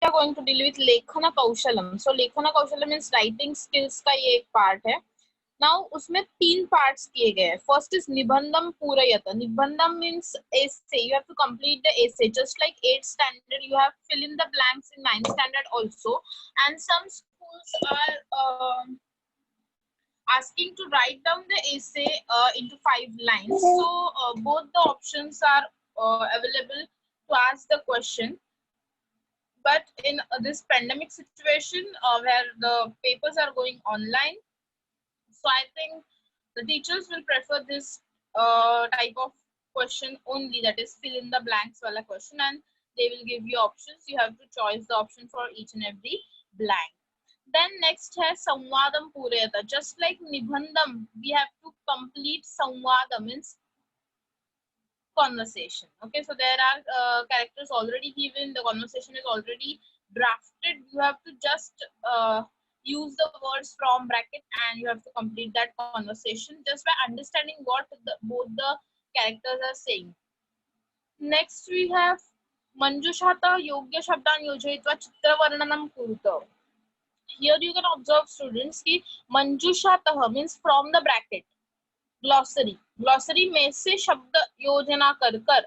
are going to deal with लेखन कौशलम. So लेखन कौशलम means writing skills का ये एक part है. Now उसमें 3 parts किए गए हैं. First is निबंधम पूरयत. निबंधम means essay. You have to complete the essay. Just like 8th standard, you have fill in the blanks in 9th standard also. And some schools are asking to write down the essay into 5 lines. So both the options are available to ask the question. But in this pandemic situation where the papers are going online, so I think the teachers will prefer this type of question only, that is fill in the blanks wala question, and they will give you options. You have to choose the option for each and every blank. Then next है संवादम पूरयत. Just like निबंधम, we have to complete संवादम means conversation. Okay, so there are characters already given, the conversation is already drafted. You have to just use the words from bracket and you have to complete that conversation just by understanding what both the characters are saying. Next we have Manjushata Yogya Shabdan Yojayitva Chitravarnanam Kuruta. Here you can observe students ki Manjushatah means from the bracket. Glossary में से शब्द योजना कर कर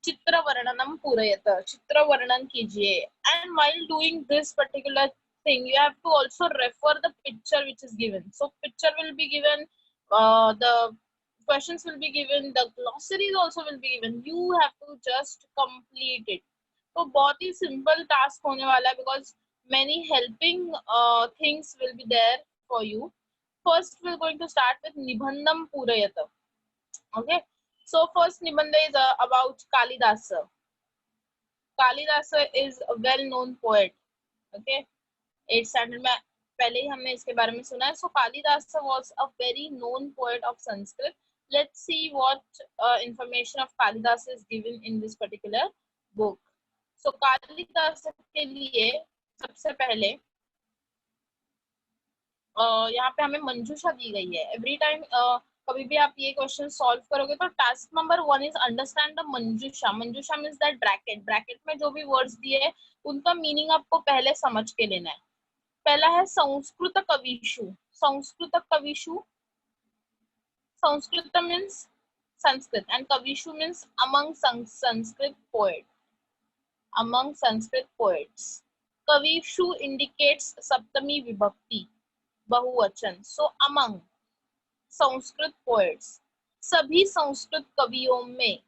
चित्र वर्णनम पूरयत. चित्र वर्णन कीजिए. And while doing this particular thing, you have to also refer the picture which is given. So picture will be given, the questions will be given, the glossaries also will be given. You have to just complete it. तो बहुत ही simple task होने वाला है because many helping things will be there for you. First, we're going to start with Nibandham Purayata. Okay, so first Nibandha is about Kalidasa. Kalidasa is a well-known poet. Okay, 8th standard में पहले ही हमने इसके बारे में सुना है. So Kalidasa was a very known poet of Sanskrit. Let's see what information of Kalidasa is given in this particular book. So Kalidasa के लिए सबसे पहले यहाँ पे हमें मंजूषा दी गई है. एवरी टाइम कभी भी आप ये क्वेश्चन सॉल्व करोगे तो task number 1 is understand the Manjusha. Manjusha means that bracket. Bracket में जो भी वर्ड्स दिए हैं उनका मीनिंग आपको पहले समझ के लेना है. पहला है संस्कृत कविषु. संस्कृत कविषु, संस्कृत मींस संस्कृत एंड कविषु means among Sanskrit poet. Among Sanskrit poets. कविषु इंडिकेट्स सप्तमी विभक्ति, बहुवचन. सो अमंग संस्कृत पोएट्स, सभी संस्कृत कवियों में.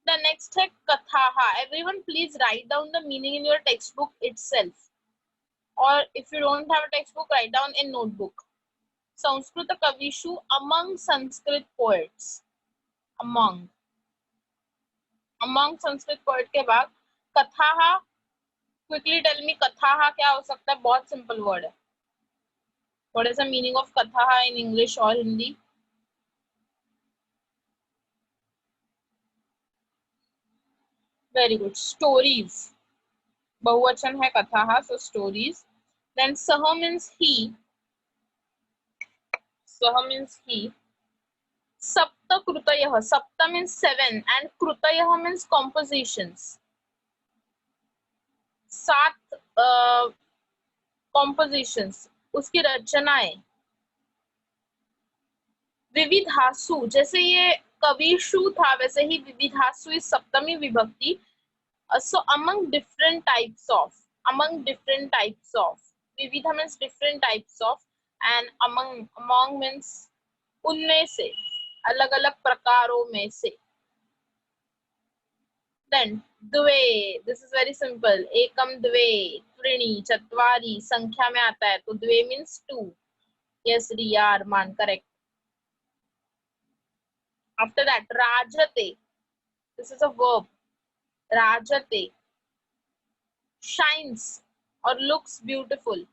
द नेक्स्ट है कथाहा. Everyone please write down the meaning in your text book itself, और if you don't have a text book write down in notebook. Sanskrit कविषु among Sanskrit poets. Among, among Sanskrit poet के बाद कथाहा. Quickly tell मी कथाहा क्या हो सकता है. बहुत सिंपल वर्ड है. What is the meaning of katha in English or Hindi? Very good. Stories. बहुवचन है katha, so stories. Then saha means he. Saha means he. Sapta krutayah. Sapta means 7 and krutayah means compositions. 7 compositions. उसकी रचनाएं. विविधासु, जैसे ये कविषु था वैसे ही विविधासु इस सप्तमी विभक्ति. So among different types of, among different types of. विविधा means different types of and among means उनमें से, अलग अलग प्रकारों में से. Then द्वे, this is very simple. एकम द्वे, त्रीणि, चत्वारि संख्या में आता है तो द्वे means 2. Yes, Riya Arman, correct. After that, rajate. This is a verb. Rajate. Shines or looks beautiful.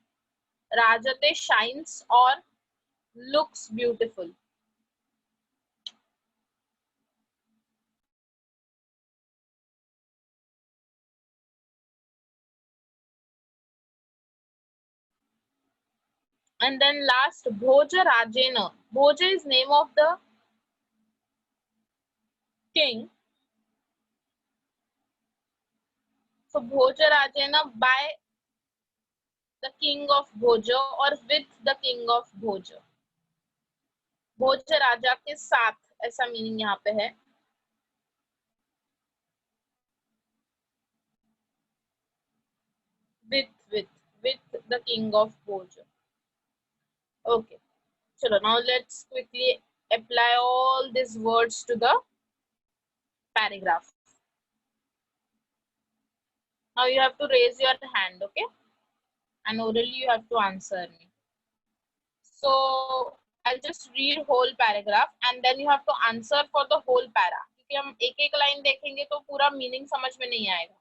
Rajate shines or looks beautiful. And then last, Bhoja Rajena. Bhoja is name of the king. So Bhojaraja by the king of Bhoja और with the king of Bhoja. भोज राजा के साथ, ऐसा meaning यहाँ पे है. with the king of Bhoja. Okay, chalo now let's quickly apply all these words to the paragraph. Now you have to raise your hand, okay, and orally you have to answer me. So I'll just read whole paragraph and then you have to answer for the whole para, क्योंकि हम एक एक line देखेंगे तो पूरा meaning समझ में नहीं आएगा.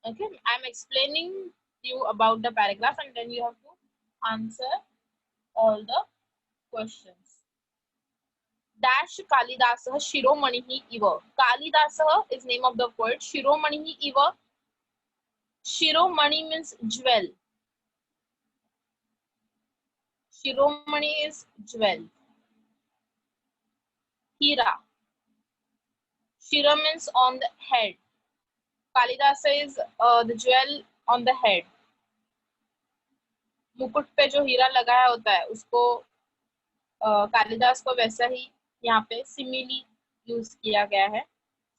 Okay, I'm explaining you about the paragraph and then you have to answer all the questions. Dash Kalidasah Shiromanihi Iva. Kalidasah is name of the poet. Shiromanihi Iva. Shiromani means jewel. Shiromani is jewel. Hira. Shira means on the head. Kalidasa is the jewel on the head. मुकुट पे जो हीरा लगाया होता है उसको कालिदास को वैसा ही यहाँ पे सिमिली यूज किया गया है.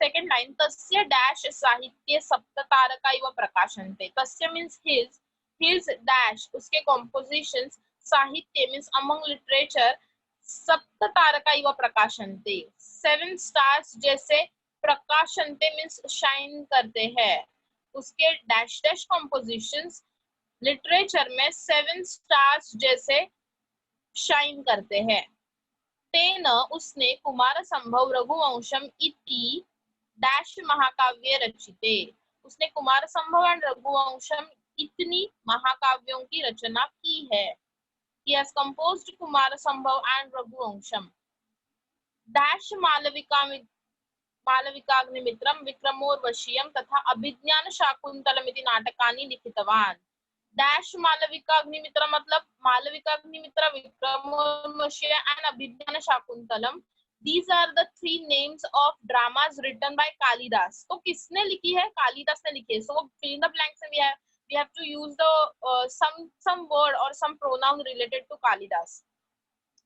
सेकेंड लाइन तस्य डैश साहित्य सप्ततारका इव प्रकाशन्ते. तस्य मीन्स हिज डैश उसके कॉम्पोजिशंस, साहित्य मीन्स अमंग लिटरेचर, सप्ततारका इव प्रकाशन्ते 7 स्टार्स जैसे, प्रकाशन्ते मीन्स शाइन करते हैं. उसके डैश डैश कॉम्पोजिशंस लिटरेचर में 7 स्टार्स जैसे शाइन करते हैं. तेन उसने कुमार संभव रघुवंशम इति डैश महाकाव्य रचिते. उसने कुमार संभव एंड रघुवंशम इतनी महाकाव्यों की रचना की है. He has composed Kumar Sambhav and Raghuvansham. Dash Malavikagnimitram Vikramorvashiyam तथा अभिज्ञान शाकुंतलमिति नाटकानि लिखितवान्. डैश मालविकाग्निमित्र मतलब Malavikagnimitra, Vikramorvashiya and Abhijnana Shakuntalam. These are the 3 names of dramas written by Kalidas. तो किसने लिखी है? कालिदास ने लिखी है. So fill in the blanks and we have to use the some word or some pronoun related to Kalidas.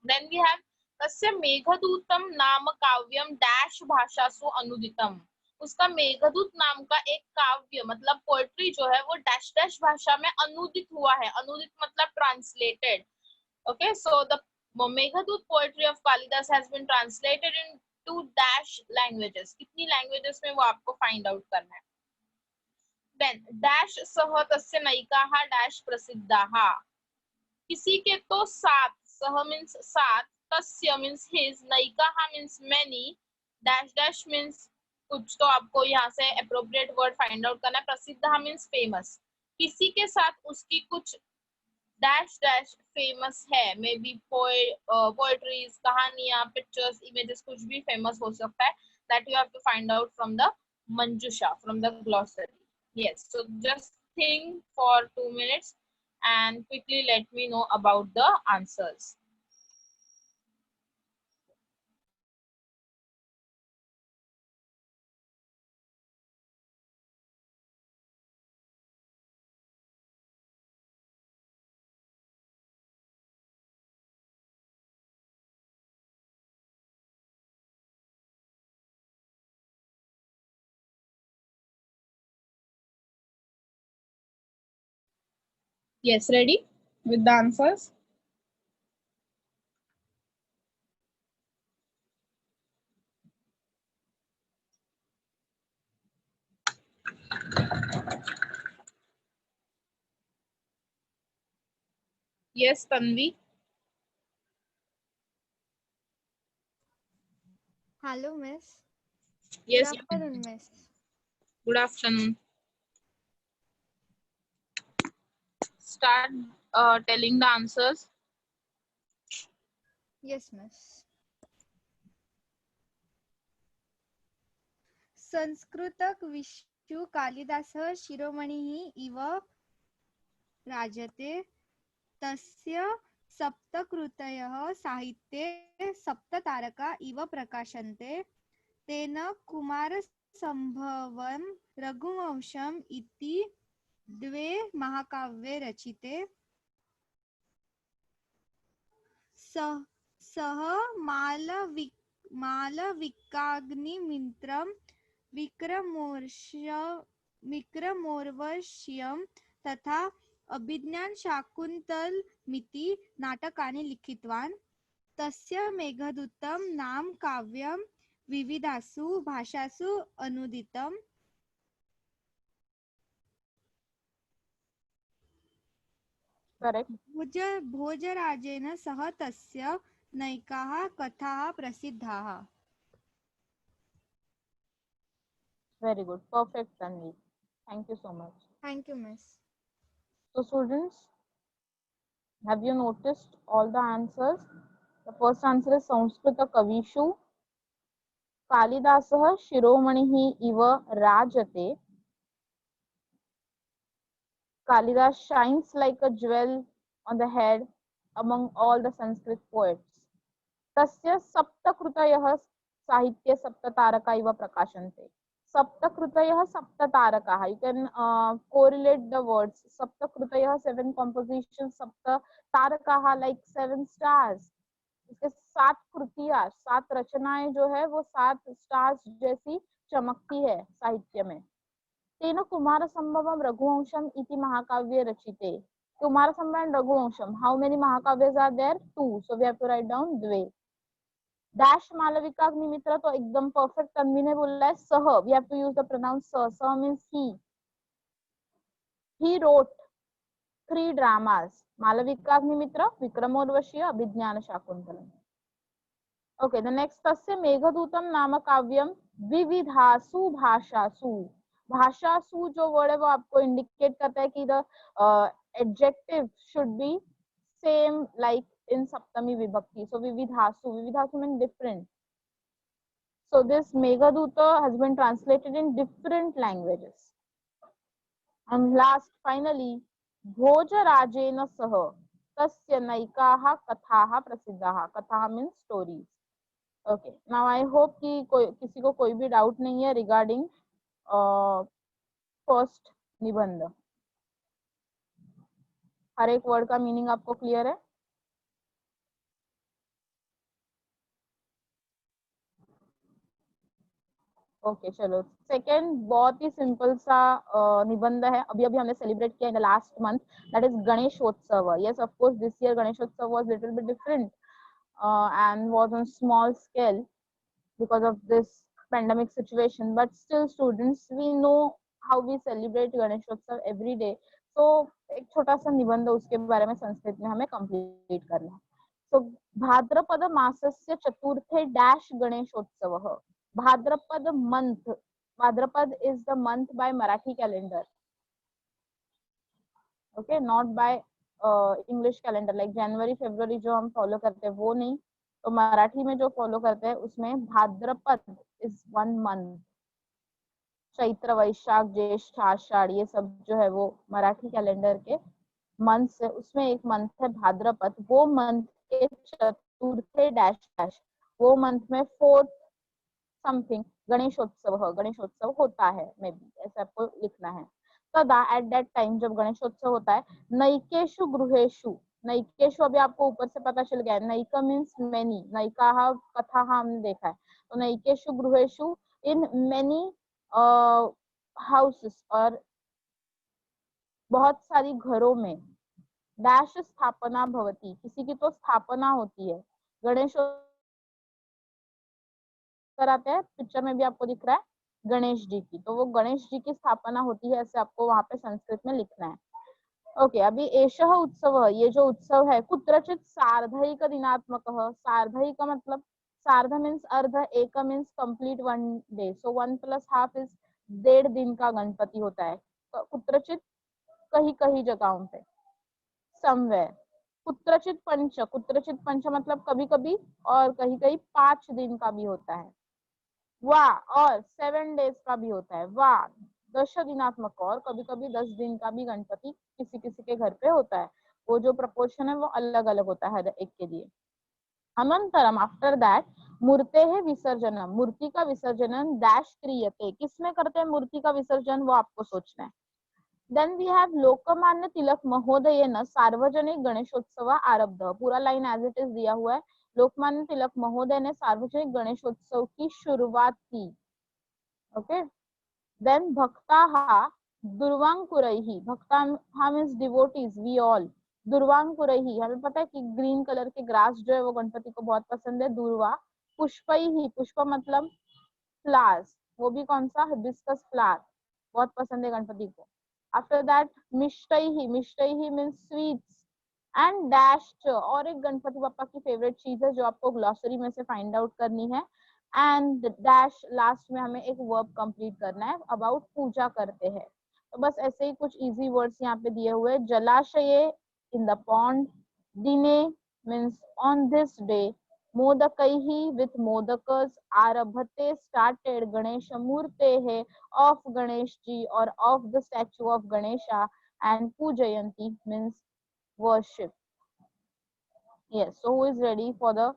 Then we have तस्य मेघदूतम नाम काव्यम dash भाषासु अनुदितम. उसका मेघदूत नाम का एक काव्य मतलब पोएट्री जो है वो डैश डैश भाषा में अनुदित हुआ है. अनुदित मतलब translated. Okay, so the Meghadut poetry of Kalidas has been translated into dash languages. कितनी languages में वो आपको find out करना है. Then dash सह तस्य नैकाः dash प्रसिद्धाः. किसी के तो 7, सह means 7, तस्य means his, नैकाः means many, dash dash means कुछ, तो आपको यहाँ से appropriate word find out करना है. प्रसिद्धाः means famous. किसी के साथ उसकी कुछ डैश डैश फेमस है. मे बी पोएट्रीज, कहानियां, पिक्चर्स, इमेजेस, कुछ भी फेमस हो सकता है. That you have to find out from the Manjusha, from the glossary. Yes, so just think for 2 minutes and quickly let me know about the answers. Yes, ready with the answers? Yes, Tanvi. Hello, Miss. Yes. Good afternoon, Miss. Good afternoon. Start telling the answers. Yes, Miss. संस्कृतक विषु कालिदासः शिरोमणिः इव राजते. तस्य सप्तकृतयः साहित्ये सप्ततारका इव प्रकाशन्ते. तेन कुमार संभवम रघुवंशम इति द्वे महाकाव्ये रचिते सह मालविकाग्निमित्रं विक्रमोर्वश्यं तथा अभिज्ञानशाकुन्तलमिति नाटकानि लिखितवान्। तस्य मेघदूतं नाम काव्यं विविधासु भाषासु अनूदितम्। करेक्ट। भोजराजेन सह तस्य नैकाः कथाः प्रसिद्धाः। Very good. Perfect, Tanvi. Thank you so much. Thank you, miss. So students, have you noticed all the answers? The first answer is Samskrita Kavishu Kalidasah Shiromanihi Iva Rajate. Kalidas shines like a jewel on the head among all the Sanskrit poets. Tasya Saptakrutayah Sahitya Saptataraka Iva Prakashante. Saptakrutayah Saptataraka. You can correlate the words. Saptakrutayah 7 compositions, Saptataraka like 7 stars. इसके 7 कृतियां, 7 रचनाएं जो है वो 7 stars जैसी चमकती है साहित्य में। तेन कुमार संभवम रघुवंशम इति महाकाव्य रचिते. Kumar Sambhav and Raghuvansham, how many महाकाव्यस are there? 2. So we have to write down द्वे. डैश मालविकाग्निमित्र, तो एकदम परफेक्ट तन्वी ने बोला है सह. We have to use the pronoun सह. सह means he wrote 3 dramas. Malavikagnimitra, Vikramorvashiya, Abhijnana Shakuntalam. Okay, the next तस्य मेघदूतम नाम काव्यम विविधासु भाषासु. भाषासु जो वर्ड है वो आपको इंडिकेट करता है कि the adjective should be same like in सप्तमी विभक्ति. So विविधासु, विविधासु means different. So this Meghaduta has been translated in different languages. And last, finally, भोजराजेन सह तस्य नैकाः कथाः प्रसिद्धाः. कथाः means stories. Okay, now I hope कि किसी को कोई भी डाउट नहीं है रिगार्डिंग फर्स्ट निबंध. हर एक वर्ड का मीनिंग आपको क्लियर है? ओके चलो, सेकेंड बहुत ही सिंपल सा निबंध है. अभी हमने सेलिब्रेट किया in the last month, that is Ganeshotsav. Yes, of course this year Ganeshotsav was little bit different and was on small scale because of this pandemic situation, but still students, we know how we celebrate Ganeshotsav every day. So एक छोटा सा निबंध उसके बारे में संस्कृत में हमें complete करना है. So भाद्रपद मासस्य चतुर्थे डैश गणेशोत्सवः. Bhadrapad month, Bhadrapad is the month by Marathi calendar, okay, not by English calendar like जनवरी फरवरी जो हम फॉलो करते हैं वो नहीं. तो मराठी में जो फॉलो करते हैं उसमें भाद्रपद इज 1 मंथ. चैत्र वैशाख ज्येष्ठ आषाढ़ ये सब जो है वो मराठी कैलेंडर के मंथ है. उसमें एक मंथ है भाद्रपद. वो मंथ के चतुर्थे डैश डैश, वो मंथ में 4th समथिंग गणेशोत्सव होता है. मे बी ऐसा आपको लिखना है. तदा एट दैट टाइम जब गणेशोत्सव होता है, नैकेशु गृहेशु. नैकेशु अभी आपको ऊपर से पता चल गया. नैका मीन्स मेनी, नैका कथा हमने देखा है. तो नैकेशु गृहेशु इन मेनी हाउसेस, और बहुत सारी घरों में डैश स्थापना भवती, किसी की तो स्थापना होती है. गणेश कराते हैं, पिक्चर में भी आपको दिख रहा है गणेश जी की, तो वो गणेश जी की स्थापना होती है, ऐसे आपको वहां पे संस्कृत में लिखना है. ओके, अभी एषः उत्सव, ये जो उत्सव है, कुत्रचित सार्धैक दिनात्मकः. सार्धैक मतलब सार्ध मीन्स अर्ध, एक means complete 1 day. So 1 + half is 1.5 दिन का गणपति होता है. तो कुत्रचित कहीं कहीं जगहों पे, समवेयर. कुत्रचित पंच मतलब कभी कभी, और कहीं कहीं 5 दिन का भी होता है. वाह, और 7 डेज का भी होता है. वाह, 10 दिनात्मक, और कभी कभी 10 दिन का भी गणपति किसी किसी के घर पे होता है. वो जो प्रपोर्शन है वो अलग अलग होता है हर एक के लिए. अनंतरम आफ्टर दैट मूर्ते है विसर्जनम, मूर्ति का विसर्जन डैश क्रियते, किसमें करते हैं मूर्ति का विसर्जन, वो आपको सोचना है। Then we have Lokmanya Tilak महोदयेन सार्वजनिक गणेशोत्सव आरब्ध, पूरा लाइन एज इट इज दिया हुआ है। लोकमान्य तिलक महोदय ने सार्वजनिक गणेशोत्सव की शुरुआत की। ओके, देन भक्ता दुर्वांकुरैहि, भक्ता मीन्स डिवोटीज, वी ऑल। दुर्वांकुरैहि, हमें पता है कि ग्रीन कलर के ग्रास जो है वो गणपति को बहुत पसंद है। दुर्वा पुष्पैहि, पुष्प मतलब फ्लावर्स, वो भी कौन सा, हिबिस्कस फ्लावर बहुत पसंद है गणपति को। आफ्टर दैट मिष्टैहि, मिष्टैहि मीन्स स्वीट्स एंड डैश, और एक गणपति पापा की फेवरेट चीज है जो आपको ग्लॉसरी में से फाइंड आउट करनी है। एंड डैश, लास्ट में हमें एक वर्ब कंप्लीट करना है अबाउट पूजा करते हैं। तो बस ऐसे ही कुछ इजी वर्ड्स यहाँ पे दिए हुए। जलाशये इन द पॉन्ड, दिने मीन्स ऑन दिस डे, मोदकैहि विथ मोदकस, आरभते स्टार्टेड गणेश मूर्ते है ऑफ गणेश जी और of the statue of Ganesha, and पूजयंती means worship. Yes, so who is ready for the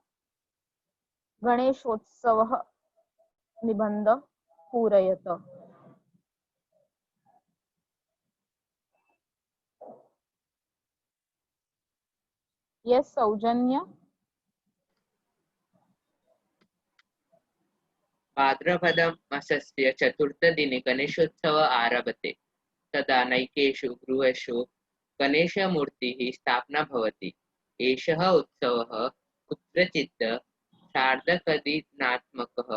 Ganeshotsav निबंध पूरयत? Yes, सौजन्य। भाद्रपदमासस्य चतुर्थदिने गणेशोत्सव आरभते। तदा नैकेषु गृहेषु गणेशमूर्तिः स्थापना भवति। एषः उत्सवः कुत्रचित् सार्धकदिनात्मकः,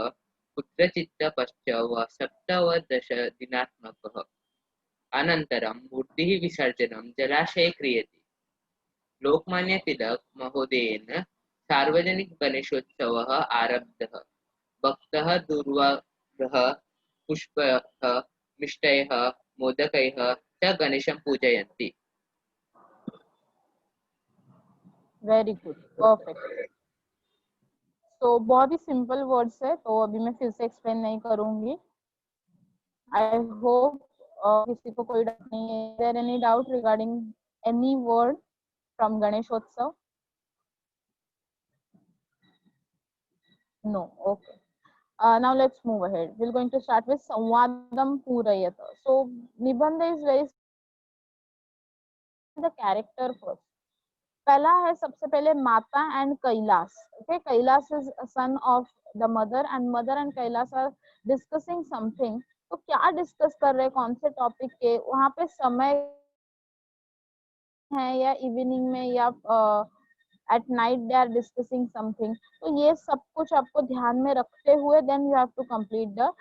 कुत्रचित् पञ्च व सप्त व दश दिनात्मकः। अनन्तरं मूर्तिः विसर्जनं जलाशये क्रियते। लोकमान्य तिलक महोदयेन सार्वजनिक गणेशोत्सवः आरब्धः। भक्तः दुर्वाः पुष्पः मिष्टयः मोदकैः च गणेशं पूजयन्ति। Very good, perfect. तो बहुत ही सिंपल वर्ड्स है, तो अभी मैं फिर से एक्सप्लेन नहीं करूंगी। आई होप किसी को कोई डाउट नहीं है। There any doubt regarding any word from Ganeshotsav? No, okay. Now let's move ahead. We're going to start with Samvadam Purayata. So Nibandha is very the character first. पहला है सबसे पहले माता and Kailash. Okay, Kailash is son of the mother and mother and Kailash are discussing something. तो क्या discuss कर रहे हैं, कौन से टॉपिक के, वहां पे समय है या इवनिंग में या at night they are discussing something. तो ये सब कुछ आपको ध्यान में रखते हुए then you have to complete the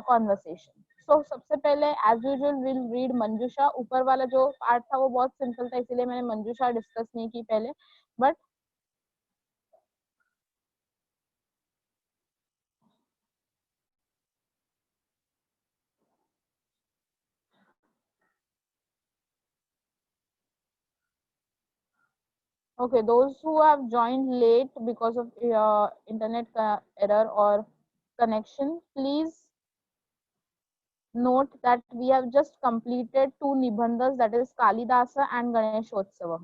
conversation. So सबसे पहले एज यूजुअल विल रीड मंजूषा। ऊपर वाला जो पार्ट था वो बहुत सिंपल था, इसीलिए मैंने मंजूषा डिस्कस नहीं की पहले, but okay, those who have joined late because of internet error or connection, please note that we have just completed two nibandhas, that is Kalidasa and Ganeshotsava.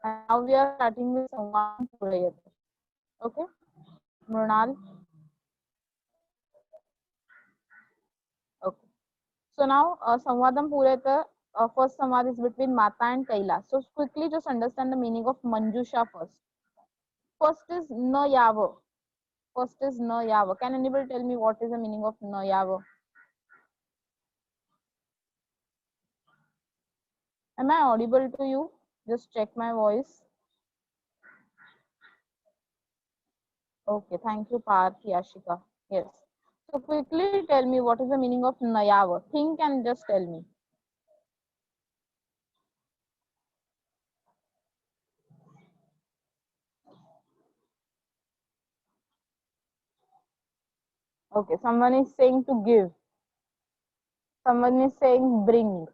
And now we are starting with Samvadam Purayata. Okay, Mrunal. Okay, so now Samvadam Purayata, first Samvad is between Mata and Kailash. So quickly just understand the meaning of Manjusha first. First is Nayava. First is Nayava. Can anybody tell me what is the meaning of Nayava? Am I audible to you? Just check my voice. Okay, thank you, Parth, Yashika. Yes. So quickly tell me what is the meaning of Nayava. Think and just tell me. Okay, someone is saying to give. Someone is saying bring.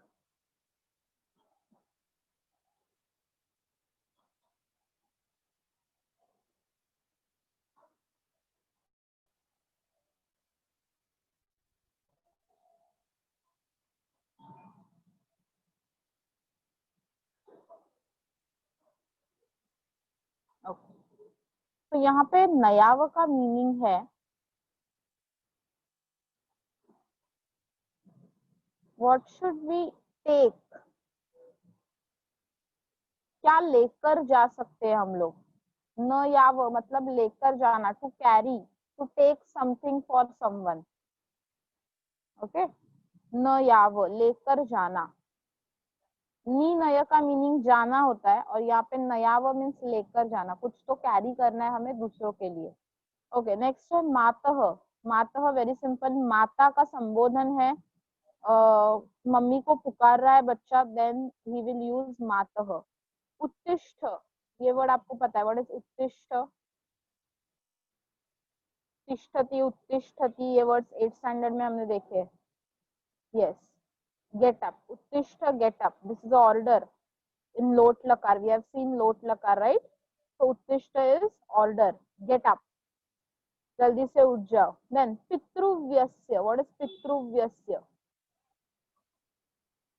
Okay. तो यहाँ पे नयाव का meaning है what should we take, क्या लेकर जा सकते हैं हम लोग। न याव मतलब लेकर जाना, to carry, to take something for someone. Okay, न याव लेकर जाना। नी नय का मीनिंग जाना होता है और यहाँ पे नयाव मीन्स लेकर जाना, कुछ तो कैरी करना है हमें दूसरों के लिए। ओके, नेक्स्ट है मातः। मातः वेरी सिंपल, माता का संबोधन है, मम्मी को पुकार रहा है बच्चा, देन ही विल यूज मातः। उत्तिष्ठ, ये वर्ड आपको पता है, व्हाट इज उत्तिष्ठ? तिष्ठति, उत्तिष्ठति, ये वर्ड्स 8th स्टैंडर्ड में हमने देखे। यस, गेट अप, उत्तिष्ठ get up, this is order in lot lakar, we have seen lot lakar, right? So uttishta is order, get up, jaldi se उठ जाओ। then पितृव्यस्य, what is पितृव्यस्य?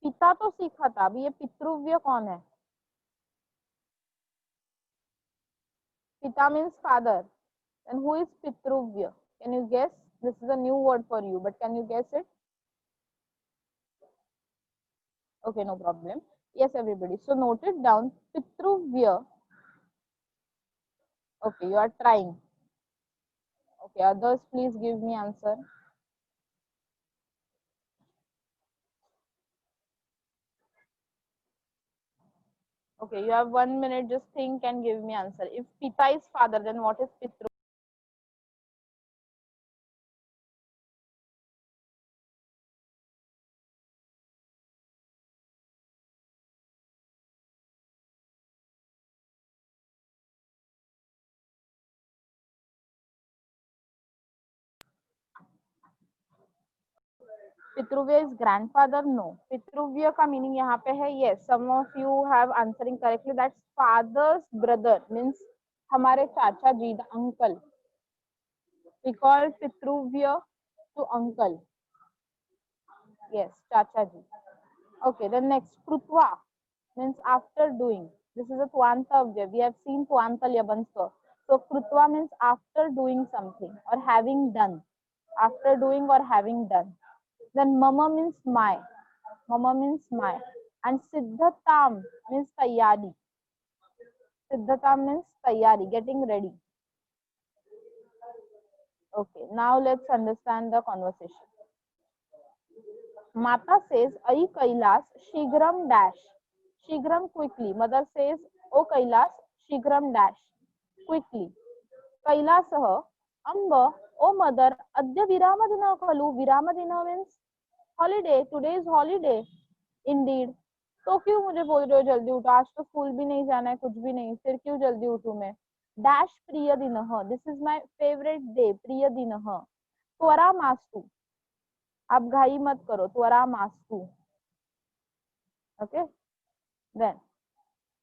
पिता तो सीखा था, अभी ये पितृव्य कौन है? पिता means father, and who is pitruvya? Can you guess? This is a new word for you, but can you guess it? Okay, no problem. Yes, everybody, so note it down, pitruvya. Okay, you are trying. Okay, others please give me answer. Okay, you have 1 minute, just think and give me answer. If Pita is father, then what is Pitru? Pitruvya is grandfather? No. Pitruvya का meaning यहाँ पे है, yes, some of you have answering correctly, that's father's brother, means हमारे चाचा जी, the uncle. We call Pitruvya to uncle. Yes, chacha ji. Okay, then next, Krutva means after doing. This is a Tvantavya. We have seen Tvantalya Banska. So Krutva means after doing something or having done. After doing or having done. Then Mama means my. Mama means my. And Siddhatam means Tayyari. Siddhatam means Tayyari, getting ready. Okay, now let's understand the conversation. Mata says, Ai Kailas, Shigram dash. Shigram quickly. Mother says, O Kailas, Shigram dash. Quickly. Kailasah, Amba, O mother, Adya Viramadina Kalu. Viramadina means holiday. Today is holiday. Indeed. तो क्यों मुझे बोल रहे हो जल्दी उठो, आज तो स्कूल भी नहीं जाना है, कुछ भी नहीं, फिर क्यों जल्दी उठूं मैं? डैश प्रिय दिनः, this is my favourite day, प्रिय दिनः। त्वरा मास्तु, आप घाई मत करो, त्वरा मास्तु। ओके, देन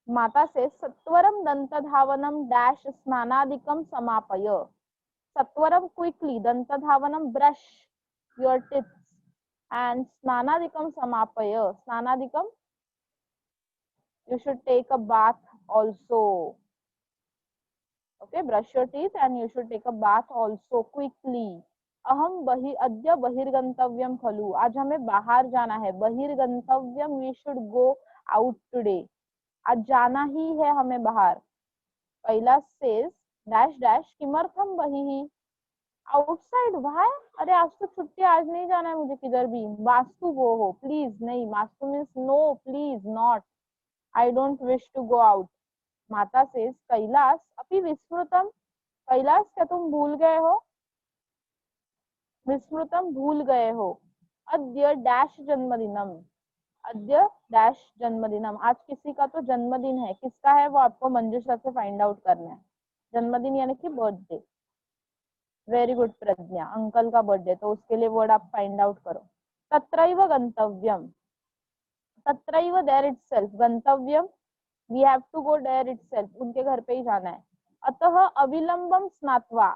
माता से सत्वरम दंतधावनम डैश स्नानादिकम समापय। सत्वरम क्विकली, दंतधावनम ब्रश योर टिप्स, एंड स्नानादिकम समापय, स्नानादिकम you should take a bath also. Okay, brush your teeth and you should take a bath also quickly. अहम अद्य बहिर्गंतव्यम खलु, आज हमें बाहर जाना है। बहिर्गंतव्यम, we should go out today, आज जाना ही है हमें बाहर। कैलाश says dash dash किमर्थम बहिः, आउटसाइड, why? अरे आज तो छुट्टी, आज नहीं जाना है मुझे किधर भी। मास्तु वो हो, प्लीज नहीं, मास्तु means no, please not, I don't wish to go out. माता says, कैलाश अपि विस्मृतम, कैलाश क्या तुम भूल गए हो? विस्मृतम भूल गए हो। अद्य डैश जन्मदिनम, अद्य डैश जन्मदिनम, आज किसी का तो जन्मदिन है, किसका है वो आपको मंजूषा से फाइंड आउट करना है। जन्मदिन यानी कि बर्थडे। वेरी गुड प्रज्ञा, अंकल का बर्थडे, तो उसके लिए वर्ड आप फाइंड आउट करो। तत्रैव गंतव्यम, तत्रैव देयर इटसेल्फ, गंतव्यम we have to go there itself, उनके घर पे ही जाना है। अतः अविलंबम स्नात्वा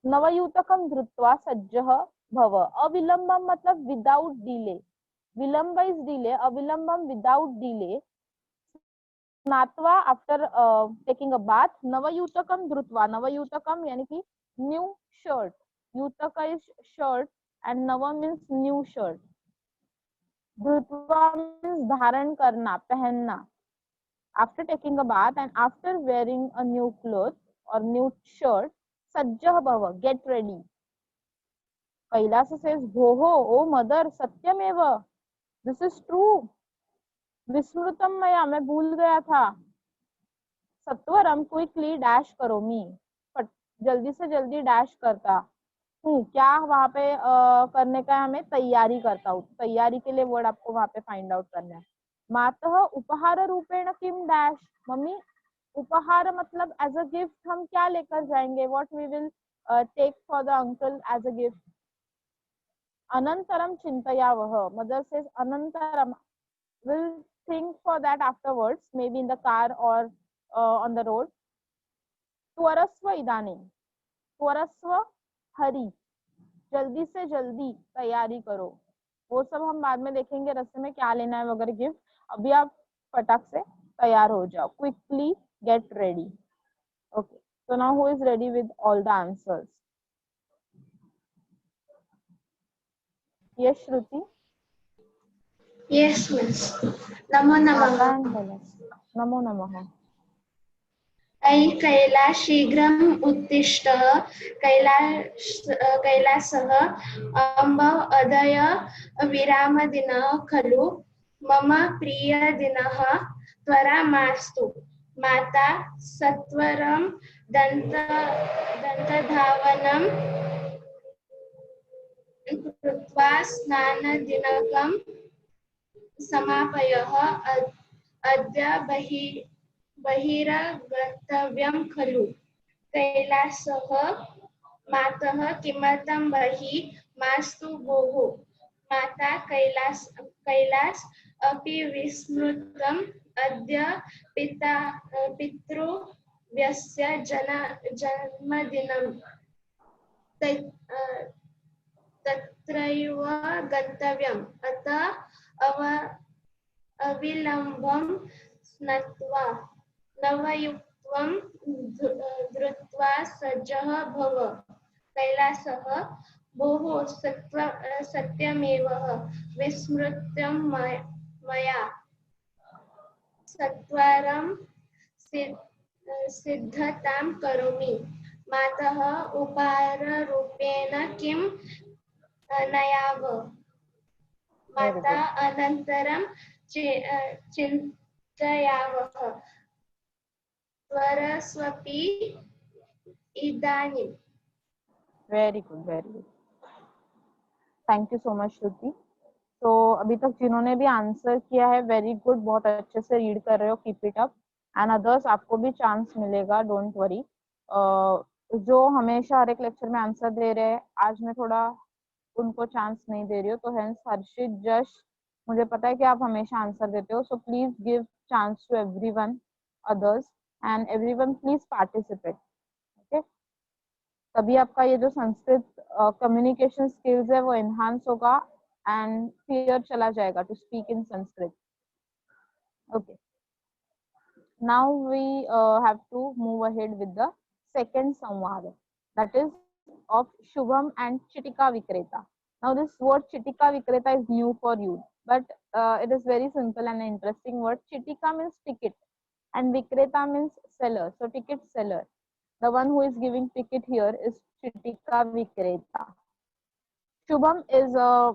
नवयूतकम धृत्वा सज्जः भव। अविलंबम मतलब विदाउट डिले, विलंब इज डिले, अविलंबम विदाउट डिले। स्नात्वा आफ्टर टेकिंग अ बाथ, नवयूतकम धृत्वा, नवयूतकम यानी कि न्यू शर्ट, युतका इज शर्ट एंड नव मीन्स न्यू शर्ट, धृत्वा मीन्स धारण करना, पहनना. After taking a bath and after wearing a new cloth or new shirt, sajjah bhava, get ready. Kailasa says, Bhoho, oh mother, satyameva. This is true. Vismrutam maya, मैं भूल गया था. सत्वरम, quickly dash करो मी. जल्दी से जल्दी डैश करता हूँ. क्या वहां पे करने का है, हमें तैयारी करता हूँ. तैयारी के लिए वर्ड आपको वहां पे फाइंड आउट करना है. मातः उपहार रूपेण किम डैश. मम्मी, उपहार मतलब एज अ गिफ्ट हम क्या लेकर जाएंगे, what we will take for the uncle as a gift. अनंतरम चिंतयावह, मदर सेज अनंतरम, will think for that afterwards, maybe in the car or on the road. त्वरस्व इदानीं, त्वरस्व हरी, जल्दी से जल्दी तैयारी करो. वो सब हम बाद में देखेंगे रास्ते में क्या लेना है वगैरह गिफ्ट. अभी आप फटाक से तैयार हो जाओ. Quickly get ready. Okay, so now who is ready with all the answers? Yes, Shruti. Yes, miss. Namo namaha. नमो नमः. ऐ कैलास शीघ्रम् उत्तिष्ठ, कैलासः अम्ब अदय विरामदिनः खलु, मम प्रियदिनः त्वरा मास्तु. माता सत्वरं दन्तधावनं कृत्वा स्नानदिनकं समापयः. अद्य बहिर्गन्तव्यं खलु. कैलासः मातः किमर्थं बहिः मास्तु भोः. माता कैलास अपि विस्मृतम्. अद्य पितृव्यस्य जन्मदिनं. तत्रैव गन्तव्यम्. अतः अविलम्बं स्नात्वा नवयुक्तं धृत्वा सज्जः भव. कैलासः भोः सत्यमेव विस्मृतं मया. सत्वरं सिद्धतां करोमि. मातः उपहाररूपेण किं नयाव. माता अनन्तरं चिन्तयावः. त्वरस्वपि इदानीं. Very good, very good. Thank you so much Shruti. तो अभी तक जिन्होंने भी आंसर किया है, वेरी गुड, बहुत अच्छे से रीड कर रहे हो. Keep it up. And others, आपको भी चांस मिलेगा, डोंट वरी. जो हमेशा हर एक लेक्चर में आंसर दे रहे हैं, आज मैं थोड़ा उनको चांस नहीं दे रही हूँ. तो हेंस हर्षित, जश, मुझे पता है कि आप हमेशा आंसर देते हो. So please give chance to everyone others and everyone please participate. Okay, तभी आपका ये जो संस्कृत कम्युनिकेशन स्किल्स है वो एनहांस होगा एंड फियर चला जाएगा to speak in Sanskrit. Okay, now we have to move ahead with the second samvad, that is of Shubham and Chitika Vikreta. Now this word Chitika Vikreta is new for you, but it is very simple and interesting word. Chitika means ticket and Vikreta means seller, so ticket seller. The one who is giving ticket here is Chitika Vikreta. Shubham is a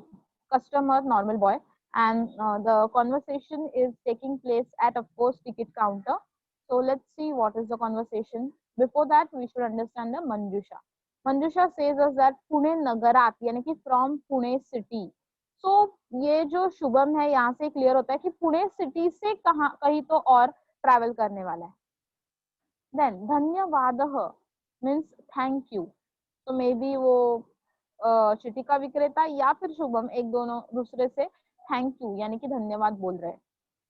customer, normal boy, and the conversation is taking place at, of course, ticket counter. So let's see what is the conversation. Before that, we should understand the Manjusha. Manjusha says us that Pune Nagarat, यानी कि from Pune city. So ये जो शुभम है, यहाँ से clear होता है कि पुणे सिटी से कहीं तो और ट्रैवल करने वाला है. Then धन्यवादः means thank you. So maybe वो चिटिका विक्रेता या फिर शुभम एक दोनों दूसरे से थैंक यू यानी कि धन्यवाद बोल रहे हैं.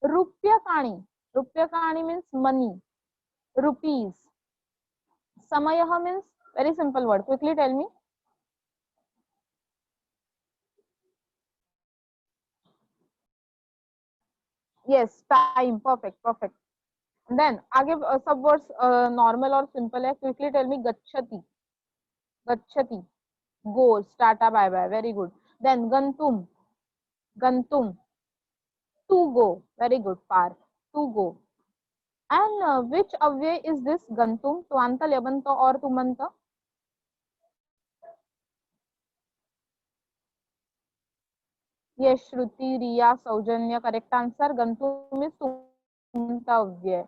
रूप्यकाणि, रूप्यकाणि मीन्स मनी, रुपीज. समयः means very simple word. Quickly tell me. Yes, time. Perfect, perfect. Then आगे सब वर्ड्स नॉर्मल और सिंपल है. Quickly tell me. गच्छति, गच्छति, goes, tata bye bye, very good. Then गंतुम, गंतुम, to go, very good. पार, to go. And which अव्यय is this? गंतुम. त्वांत, लेबंत और तुमंत. ये श्रुति, रिया, सौजन्य. Correct answer. गंतुम is तुमंत अव्यय.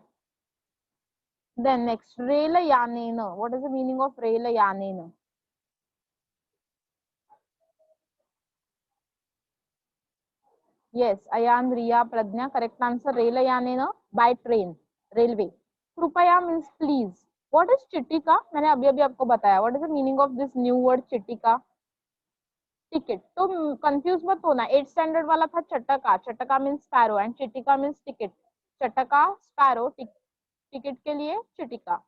Then next, रेलयानेन. What is the meaning of रेलयानेन? Yes, Ayan, Riya, Pradnya. Correct answer. रेलयानेन, by train, railway. कृपया means please. What is चिटिका? मैंने अभी अभी आपको बताया. What is the meaning of this new word चिटिका? टिकट. तो कंफ्यूज मत होना. 8th स्टैंडर्ड वाला था चटका. चटका मीन्स स्पैरो एंड चिटिका मीन्स टिकट. चटका स्पैरो, टिकट के लिए चिटिका.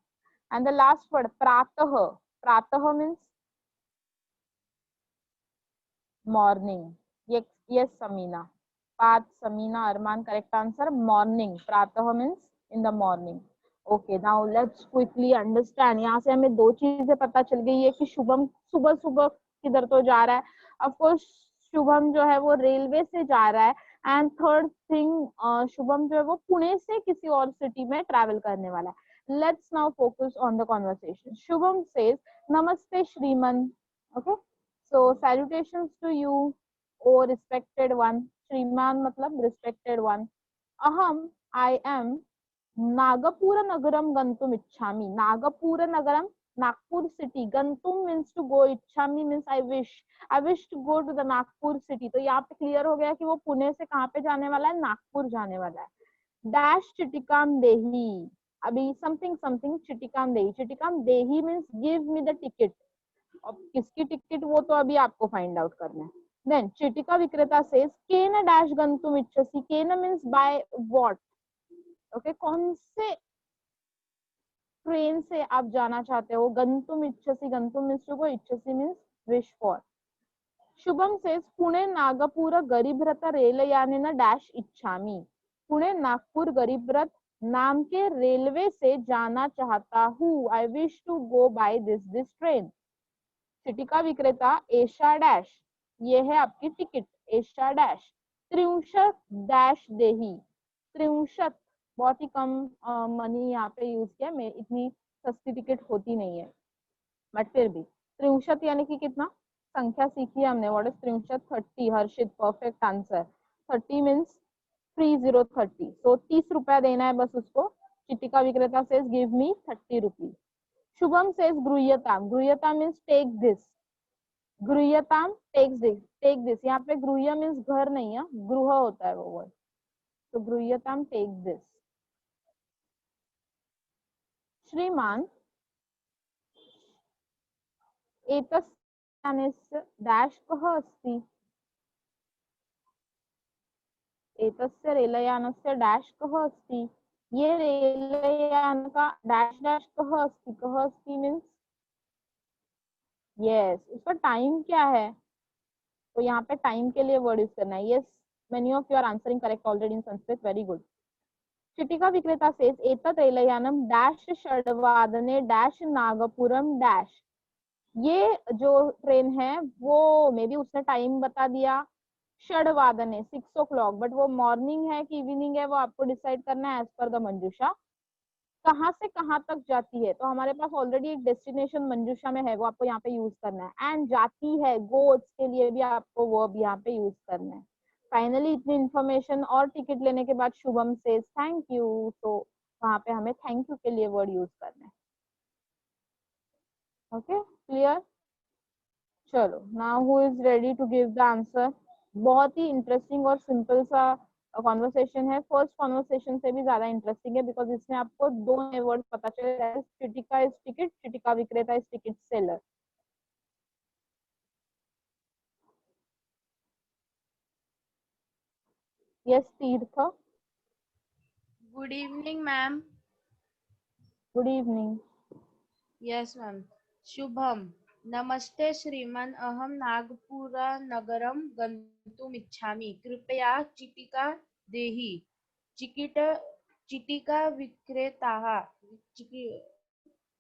एंड द लास्ट वर्ड प्रातः. प्रातः मीन्स मॉर्निंग. यस समीना. पात, Samina, Armaan. Correct answer morning. प्रातः means in the morning. Okay, now let's quickly understand. यहाँ से हमें दो चीजें पता चल गई है कि शुभम सुबह सुबह किधर तो जा रहा है. ऑफ कोर्स शुभम जो है वो रेलवे से जा रहा है. एंड थर्ड थिंग, शुभम जो है वो पुणे से किसी और सिटी में ट्रैवल करने वाला है. Let's now focus on the conversation. Shubham says namaste Shriman. Okay, so salutations to you O respected one. Shriman मतलब रिस्पेक्टेड वन. अहम, आई एम नागपुर नगरम गंतुम इच्छामि. नागपुर नगरम, नागपुर सिटी. गंतुम मीन्स टू गो, इच्छामि means I wish to go to the Nagpur city. तो यहाँ पे क्लियर हो गया कि वो पुणे से कहाँ पे जाने वाला है? नागपुर जाने वाला है. डैश चिटिकाम देही. अभी समथिंग समथिंग चिटिकाम देही. चिटिकाम देही means give me the ticket. अब किसकी टिकट वो तो अभी आपको फाइंड आउट करना है. देन चिटिका विक्रेता सेज केन डैश गंतुम इच्छसि. केन मीन्स बाय व्हाट. ओके, कौन से ट्रेन से आप जाना चाहते हो? गंतुम इच्छसि. गंतुम मीन्स टू गो, इच्छसि means wish for. Shubham says Pune Nagpur गरीब रथ रेलयानेन डैश इच्छामि. पुणे नागपुर गरीब रथ नाम के रेलवे से जाना चाहता हूँ. I wish to go by this train. चिटिका विक्रेता एशा डैश. ये है आपकी टिकट. एशा डैश त्रिंशत डैश देही. त्रिंशत बहुत ही कम मनी यहाँ पे यूज किया. इतनी सस्ती टिकट होती नहीं है, बट फिर भी त्रिंशत यानी कि कितना? संख्या सीखी है हमने. व्हाट इज त्रिंशत? 30. Harshit, perfect answer. 30 मीन्स 3030. तो 30 रुपया देना है बस उसको. चिटिका विक्रेता says give me 30 rupees. Shubham says गृह्यताम. गृह्यताम मीन्स टेक दिस. गृह्यताम टेक्स दिस. Take this. यहाँ पे गृह्य मीन्स घर नहीं है, गृह होता है वो वर्ड. तो गृह्यताम टेक दिस. श्रीमान एतस्य डैश कः अस्ति. एतस्य रेलयानस्य डैश कः अस्ति. ये रेलयान का डैश डैश कः अस्ति. कः अस्ति मीन्स यस, उसका टाइम क्या है? तो यहाँ पे टाइम के लिए वर्ड यूज करना है. Yes, many of you are answering correct already in Sanskrit. Very good. चिटिका विक्रेता सेज एतत् रेलयानम डैश षड्वादने डैश नागपुरम डैश. ये जो ट्रेन है वो मे बी उसने टाइम बता दिया षड्वादने 6 o'clock, बट वो मॉर्निंग है कि इवनिंग है वो आपको डिसाइड करना है एज पर द मंजूषा. कहाँ से कहाँ तक जाती है? तो हमारे पास ऑलरेडी एक डेस्टिनेशन मंजूषा में है, वो आपको यहाँ पे यूज करना है. एंड जाती है, गोज के लिए भी आपको वर्ब यहाँ पे यूज करना है. फाइनली इतनी इंफॉर्मेशन और टिकट लेने के बाद शुभम सेज थैंक यू. तो वहां पे हमें थैंक यू के लिए वर्ड यूज करना है. Okay, clear? चलो, now who is ready to give the answer. बहुत ही इंटरेस्टिंग और सिंपल सा कॉन्वर्सेशन है. फर्स्ट कॉन्वर्सेशन से भी ज्यादा इंटरेस्टिंग है बिकॉज इसमें आपको दो नए वर्ड पता चले. चिटिका इज टिकट, चिटिका विक्रेता इज टिकट सेलर. यस तीर्थ. Good evening ma'am. Good evening. Yes ma'am. Shubham नमस्ते श्रीमान. अहम नागपुर नगरम गंतुम इच्छामि. कृपया चिटिका देहि. टिकट चिटिका विक्रेताः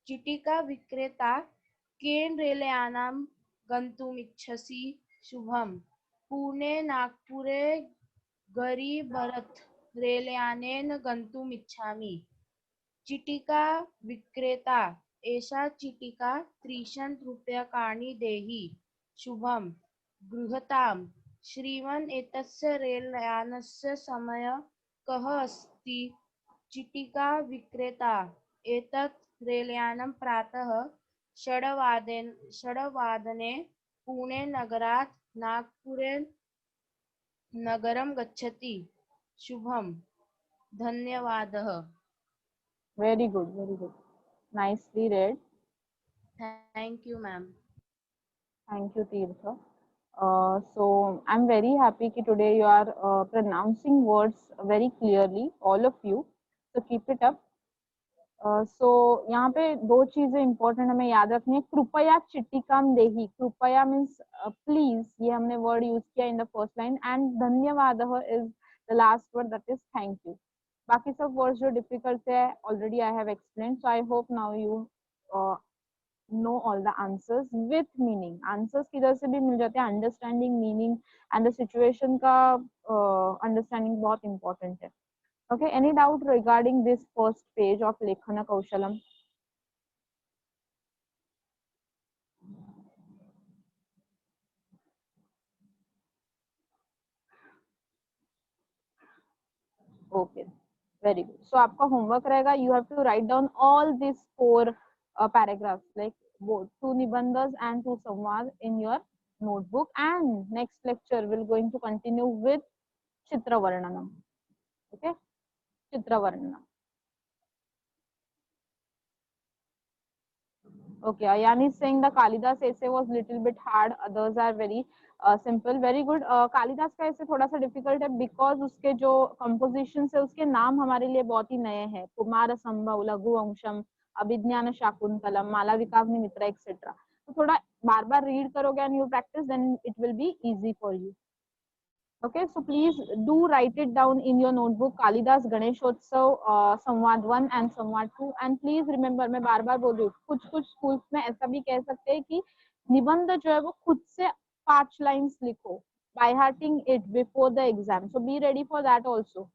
चिटिका विक्रेता केन रेलयानं गन्तुमिच्छसि? शुभम, पुणे नागपुरे गरीबरथ रेलयानेन गन्तुमिच्छामि। चिटिका विक्रेता, एषा चिटिका 300 रूप्यकाणि देहि। शुभम, गृहताम्। श्रीमन्, एतस्य रेलयानस्य समयः कः अस्ति? चिटिका विक्रेता, एतत् रेलयानं प्रातः 6 वादने पुणे नगरात् नागपुरे नगरं गच्छति। शुभम, धन्यवादः। Very good, very good. Nicely read. Thank you, ma'am. Thank you, Tirtha. So I'm very happy that today you are pronouncing words very clearly, all of you. So keep it up. So यहाँ पे दो चीजें important हमें याद रखनी है. कृपया चिट्टिकाम देहि. कृपया means please. ये हमने word use किया in the first line. And धन्यवादः is the last word, that is thank you. बाकी सब words जो difficult है already I have explained. So I hope now you know all the answers with meaning. Answers किधर से भी मिल जाते हैं. Understanding meaning and the situation का understanding बहुत important है. Okay, any doubt regarding this first page of Lekhana Kaushalam? Okay, very good. So आपका homework रहेगा, you have to write down all these 4 paragraphs, like both 2 nibandhas and 2 samvad in your notebook, and next lecture we're going to continue with Chitra Varnanam. Okay, Chitra Varnanam. Okay, Ayani is saying the Kalidas essay was little bit hard, others are very simple. Very good. Kalidas का ऐसे थोड़ा सा difficult है because उसके जो composition है उसके नाम हमारे लिए बहुत ही नए हैं. कुमार संभव, लघु अंशम, अभिज्ञान शाकुंतलम, मालविकाग्नि मित्र एक्सेट्रा. तो थोड़ा बार बार रीड करोगे and you practise, then it will be easy for you. Okay, so please do write it down in your notebook. Kalidas Ganeshotsav Samvad 1 and Samvad 2. And please remember, मैं बार बार बोल रही हूँ, कुछ कुछ स्कूल्स में ऐसा भी कह सकते हैं कि निबंध जो है वो खुद से 5 लाइन्स लिखो, by hearting it before the exam. So be ready for that also.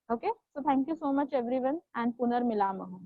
Okay, so thank you so much everyone, and Punar Milamaham.